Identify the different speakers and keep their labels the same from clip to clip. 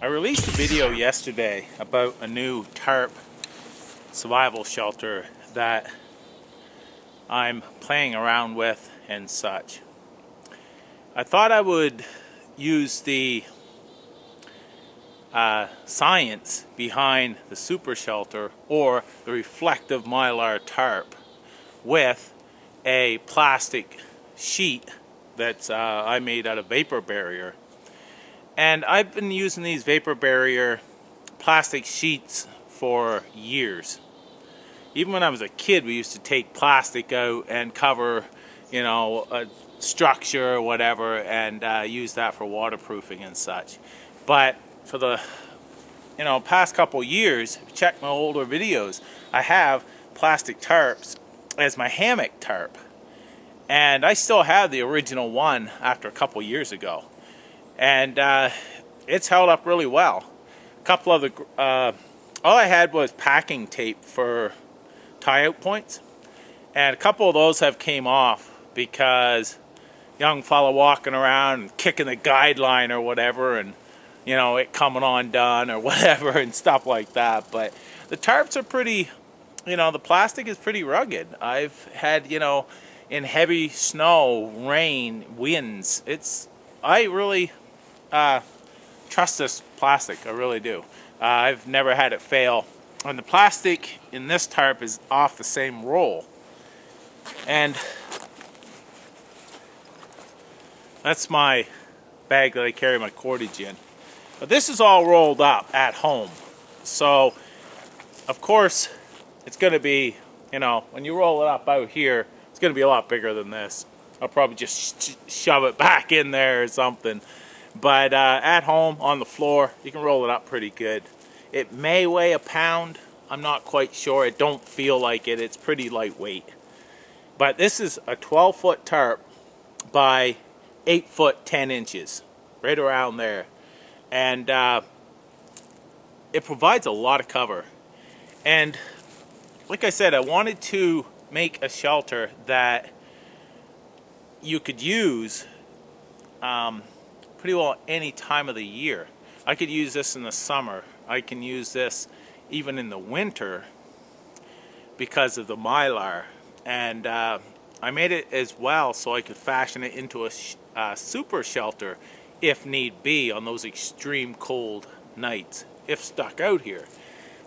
Speaker 1: I released a video yesterday about a new tarp survival shelter that I'm playing around with and such. I thought I would use the science behind the super shelter or the reflective mylar tarp with a plastic sheet that's I made out of vapor barrier. And I've been using these vapor barrier plastic sheets for years. Even when I was a kid, we used to take plastic out and cover, a structure or whatever, and use that for waterproofing and such. But for the, past couple years, if you check my older videos, I have plastic tarps as my hammock tarp. And I still have the original one after a couple years ago. And it's held up really well. A couple of the, all I had was packing tape for tie-out points, and a couple of those have came off because young fella walking around and kicking the guideline or whatever, and it coming undone or whatever and stuff like that. But the tarps are pretty, the plastic is pretty rugged. I've had, in heavy snow, rain, winds, I really trust this plastic. I really do. I've never had it fail. And the plastic in this tarp is off the same roll. And that's my bag that I carry my cordage in. But this is all rolled up at home. So, of course, it's going to be, when you roll it up out here, it's going to be a lot bigger than this. I'll probably just shove it back in there or something. But at home, on the floor, you can roll it up pretty good. It may weigh a pound. I'm not quite sure. It don't feel like it. It's pretty lightweight. But this is a 12-foot tarp by 8 foot 10 inches. Right around there. And it provides a lot of cover. And like I said, I wanted to make a shelter that you could use pretty well any time of the year. I could use this in the summer. I can use this even in the winter because of the mylar. And I made it as well so I could fashion it into a super shelter if need be on those extreme cold nights, if stuck out here.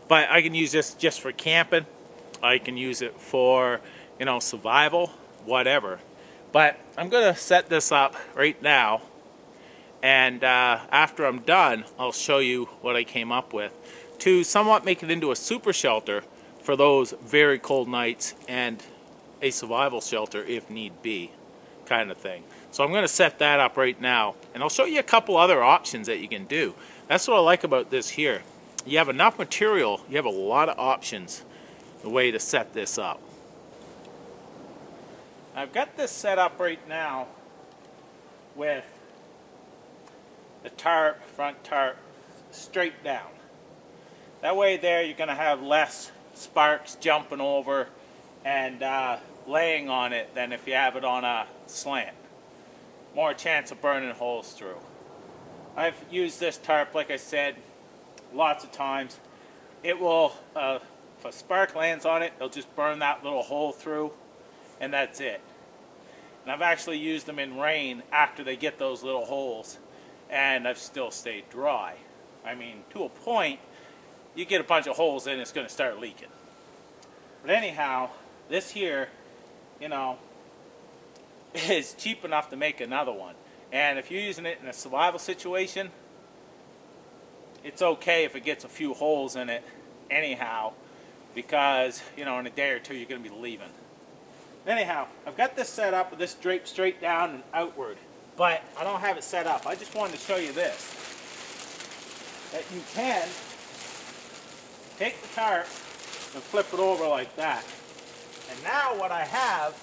Speaker 1: But I can use this just for camping. I can use it for, survival, whatever. But I'm going to set this up right now. And after I'm done, I'll show you what I came up with to somewhat make it into a super shelter for those very cold nights and a survival shelter if need be, kind of thing. So I'm going to set that up right now, and I'll show you a couple other options that you can do. That's what I like about this here. You have enough material, you have a lot of options the way to set this up. I've got this set up right now with the tarp, front tarp, straight down. That way there you're going to have less sparks jumping over and laying on it than if you have it on a slant. More chance of burning holes through. I've used this tarp, like I said, lots of times. It will, if a spark lands on it, it'll just burn that little hole through, and that's it. And I've actually used them in rain after they get those little holes, and I've still stayed dry. I mean, to a point, you get a bunch of holes in, it's going to start leaking. But anyhow, this here, is cheap enough to make another one. And if you're using it in a survival situation, it's okay if it gets a few holes in it anyhow, because, in a day or two you're going to be leaving. Anyhow, I've got this set up with this draped straight down and outward. But I don't have it set up. I just wanted to show you this. That you can take the tarp and flip it over like that. And now what I have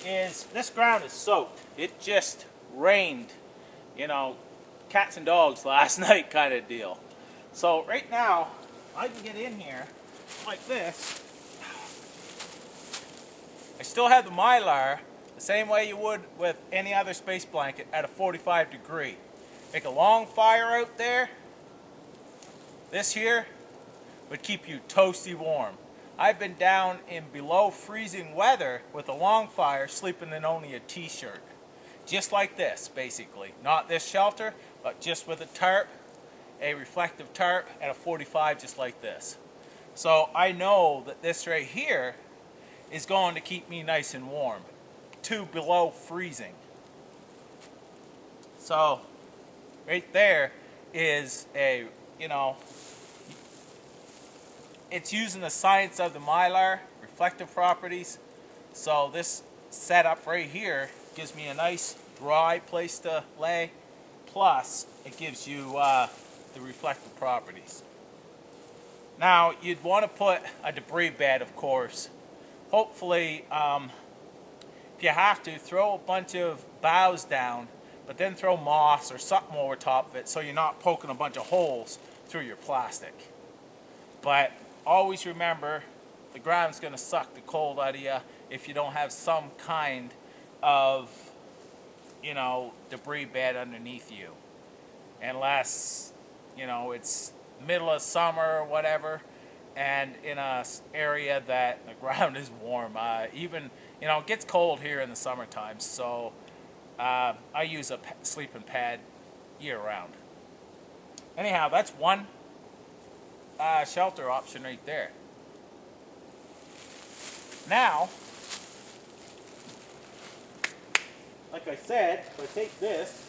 Speaker 1: is, this ground is soaked. It just rained, cats and dogs last night kind of deal. So right now, I can get in here like this. I still have the mylar the same way you would with any other space blanket at a 45 degree. Make a long fire out there, This here would keep you toasty warm. I've been down in below freezing weather with a long fire, sleeping in only a t-shirt. Just like this, basically. Not this shelter, but just with a tarp, a reflective tarp, and a 45 just like this. So I know that this right here is going to keep me nice and warm to below freezing. So right there is a, it's using the science of the mylar, reflective properties. So this setup right here gives me a nice dry place to lay, plus it gives you the reflective properties. Now you'd want to put a debris bed, of course. Hopefully, if you have to, throw a bunch of boughs down, but then throw moss or something over top of it so you're not poking a bunch of holes through your plastic. But always remember, the ground's going to suck the cold out of you if you don't have some kind of, debris bed underneath you. Unless, it's middle of summer or whatever, and in a area that the ground is warm. Even, it gets cold here in the summertime, so I use a sleeping pad year round. Anyhow, that's one shelter option right there. Now, like I said, if I take this,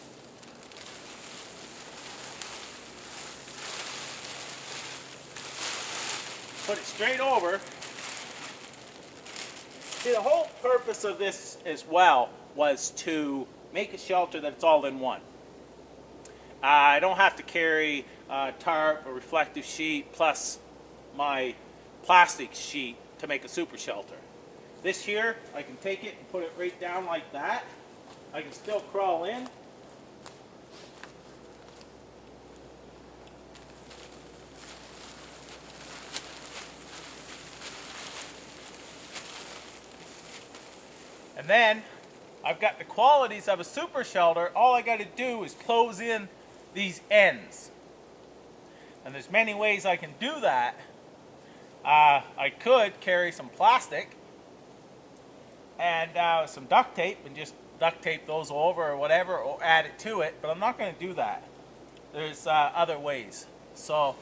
Speaker 1: put it straight over. See, the whole purpose of this as well was to make a shelter that's all in one. I don't have to carry a tarp, a reflective sheet, plus my plastic sheet to make a super shelter. This here, I can take it and put it right down like that. I can still crawl in. And then I've got the qualities of a super shelter. All I got to do is close in these ends. And there's many ways I can do that. I could carry some plastic and some duct tape and just duct tape those over or whatever, or add it to it, but I'm not going to do that. There's other ways. So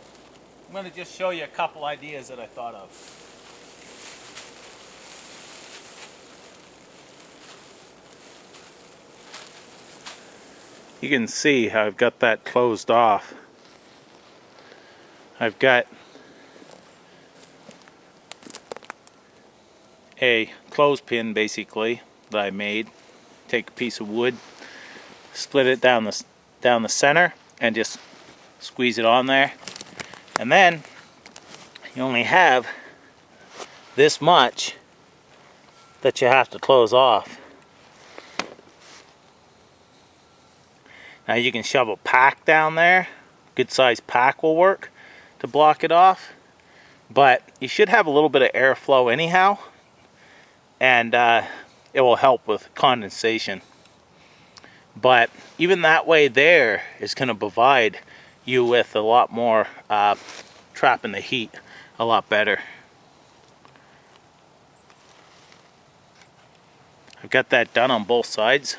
Speaker 1: I'm going to just show you a couple ideas that I thought of. You can see how I've got that closed off. I've got a clothespin basically that I made. Take a piece of wood, split it down the center, and just squeeze it on there. And then you only have this much that you have to close off. Now you can shove a pack down there. Good sized pack will work to block it off. But you should have a little bit of airflow anyhow. And it will help with condensation. But even that way there is going to provide you with a lot more trapping the heat a lot better. I've got that done on both sides.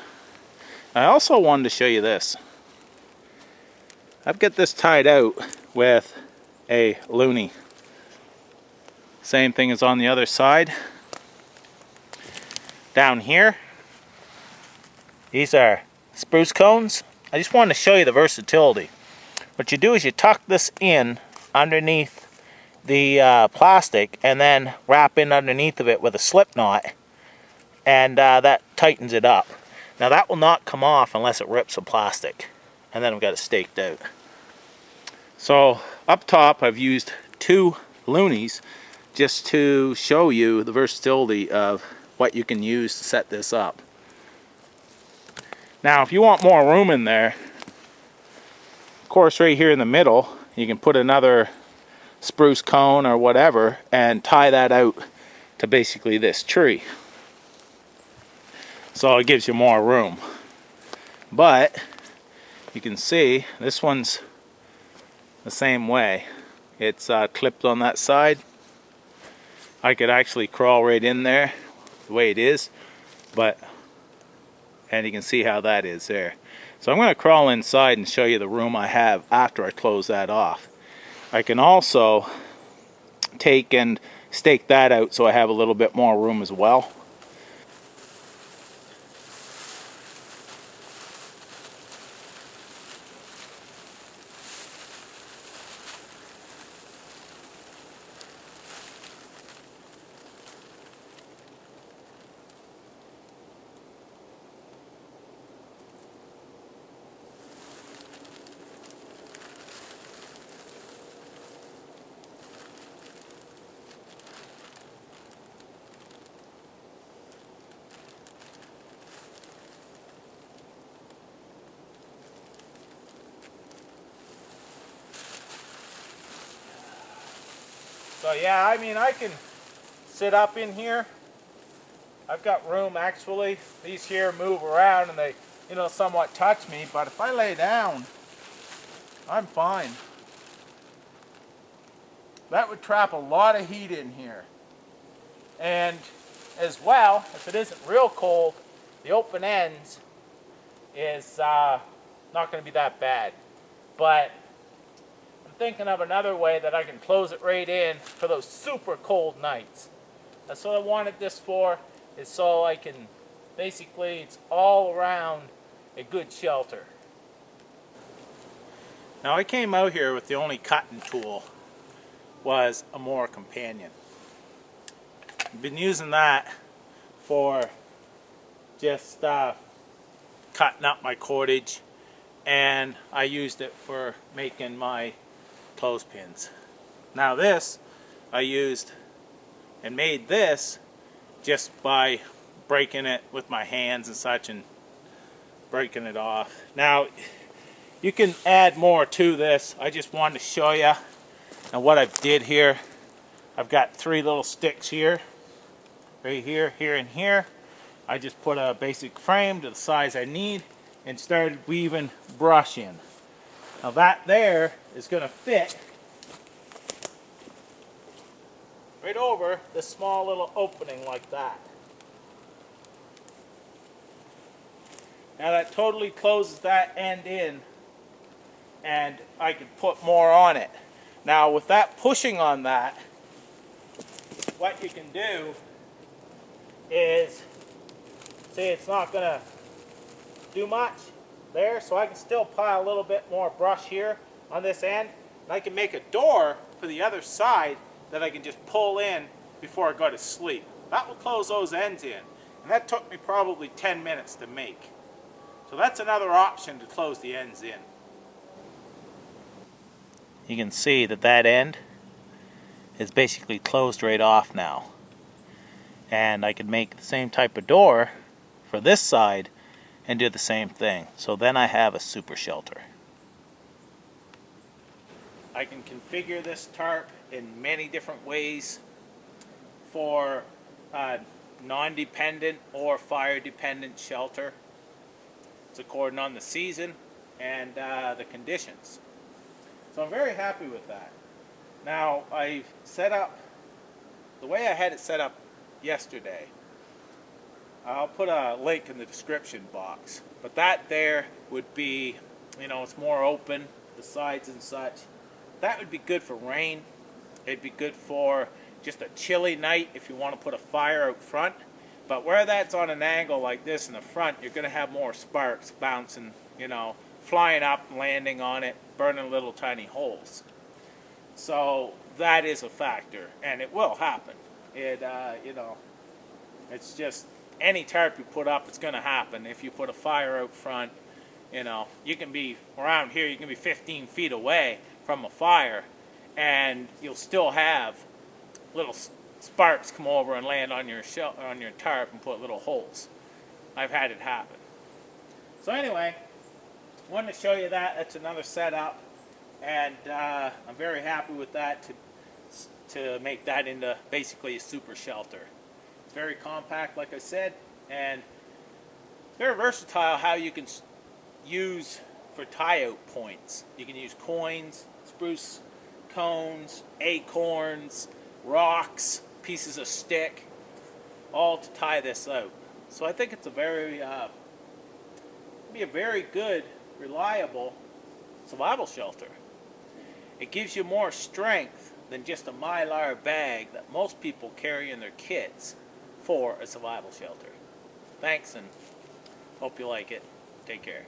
Speaker 1: I also wanted to show you this. I've got this tied out with a loonie. Same thing as on the other side. Down here, these are spruce cones. I just wanted to show you the versatility. What you do is you tuck this in underneath the plastic and then wrap in underneath of it with a slip knot, and that tightens it up. Now that will not come off unless it rips the plastic, and then I've got it staked out. So up top I've used 2 loonies just to show you the versatility of what you can use to set this up. Now if you want more room in there, of course right here in the middle you can put another spruce cone or whatever and tie that out to basically this tree. So it gives you more room. But you can see this one's the same way. It's clipped on that side. I could actually crawl right in there the way it is, and you can see how that is there. So I'm going to crawl inside and show you the room I have after I close that off. I can also take and stake that out so I have a little bit more room as well. So yeah, I mean, I can sit up in here. I've got room actually. These here move around and they, somewhat touch me, but if I lay down, I'm fine. That would trap a lot of heat in here. And as well, if it isn't real cold, the open ends is not going to be that bad. But I'm thinking of another way that I can close it right in for those super cold nights. That's what I wanted this for, is so I can, basically, it's all around a good shelter. Now I came out here with the only cutting tool was a mower companion. I've been using that for just cutting up my cordage, and I used it for making my clothespins. Now this, I used and made this just by breaking it with my hands and such and breaking it off. Now you can add more to this. I just wanted to show you. And what I've did here, I've got 3 little sticks here, right here, here, and here. I just put a basic frame to the size I need and started weaving brush in. Now that there is going to fit right over this small little opening like that. Now that totally closes that end in, and I could put more on it. Now with that pushing on that, what you can do is, see, it's not going to do much there, so I can still pile a little bit more brush here on this end, and I can make a door for the other side that I can just pull in before I go to sleep. That will close those ends in, and that took me probably 10 minutes to make. So that's another option to close the ends in. You can see that that end is basically closed right off now. And I could make the same type of door for this side and do the same thing. So then I have a super shelter. I can configure this tarp in many different ways for non-dependent or fire-dependent shelter. It's according on the season and the conditions. So I'm very happy with that. Now I've set up, the way I had it set up yesterday, I'll put a link in the description box, but that there would be, it's more open, the sides and such. That would be good for rain. It'd be good for just a chilly night if you want to put a fire out front. But where that's on an angle like this in the front, you're going to have more sparks bouncing, flying up, landing on it, burning little tiny holes. So that is a factor, and it will happen. It's just any tarp you put up, it's going to happen. If you put a fire out front, you can be around here, you can be 15 feet away from a fire, and you'll still have little sparks come over and land on your tarp and put little holes. I've had it happen. So anyway, wanted to show you that. That's another setup, and I'm very happy with that to make that into basically a super shelter. It's very compact, like I said, and very versatile how you can use for tie-out points. You can use coins, spruce cones, acorns, rocks, pieces of stick, all to tie this out. So I think it's a very good, reliable survival shelter. It gives you more strength than just a Mylar bag that most people carry in their kits for a survival shelter. Thanks, and hope you like it. Take care.